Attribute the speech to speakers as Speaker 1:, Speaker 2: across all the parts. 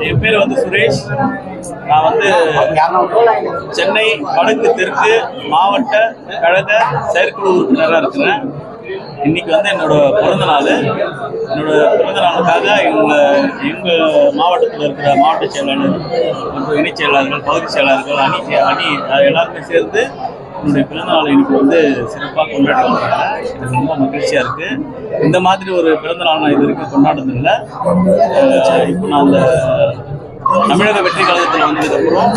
Speaker 1: என் பேர் சுரேஷ். நான் சென்னை வடக்கு தெற்கு மாவட்ட கழக செயற்குழு உறுப்பினராக இருக்கிறேன். இன்னைக்கு என்னோட பிறந்த நாள். என்னோட பிறந்த நாளுக்காக எங்கள் மாவட்டத்தில் இருக்கிற மாவட்ட செயலாளர் மற்றும் இணைச் செயலாளர்கள், பகுதி செயலாளர்கள், அணி எல்லாருமே சேர்ந்து என்னுடைய பிறந்தநாளை இன்னைக்கு சிறப்பாக கொண்டாடி வந்தாங்க. எனக்கு ரொம்ப மகிழ்ச்சியாக இருக்குது. இந்த மாதிரி ஒரு பிறந்தநாள் நான் இது வரைக்கும் கொண்டாடுறதில்லை. இப்போ நான் அந்த தமிழக வெற்றி கழகத்தில் வந்ததுக்கப்புறம்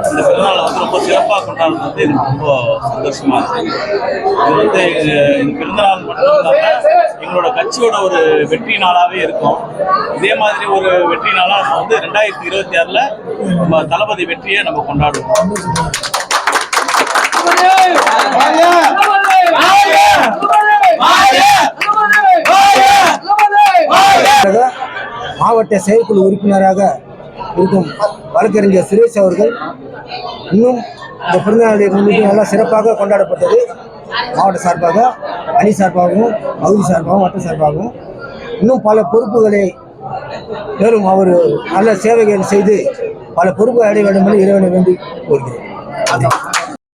Speaker 1: இந்த பிறந்தநாளை ரொம்ப சிறப்பாக கொண்டாடுறது எனக்கு ரொம்ப சந்தோஷமாக இருக்குது. இது இந்த பிறந்தநாள் மட்டும் இல்லாமல் எங்களோட கட்சியோட ஒரு வெற்றி நாளாகவே இருக்கும். இதே மாதிரி ஒரு வெற்றி நாளாக நம்ம 2026 நம்ம தளபதி வெற்றியை நம்ம கொண்டாடுவோம்.
Speaker 2: மாவட்ட செயற்குழு உறுப்பினராக இருக்கும் வழக்கறிஞர் சுரேஷ் அவர்கள் இன்னும் இந்த பிறந்தநாளை முன்னிட்டு நல்லா சிறப்பாக கொண்டாடப்பட்டது. மாவட்ட சார்பாக, அணி சார்பாகவும், பகுதி சார்பாகவும், வட்ட சார்பாகவும் இன்னும் பல பொறுப்புகளை மேலும் அவர் நல்ல சேவைகள் செய்து பல பொறுப்பு அடைய வேண்டும் என்று இறைவனை வேண்டி கோருகிறேன்.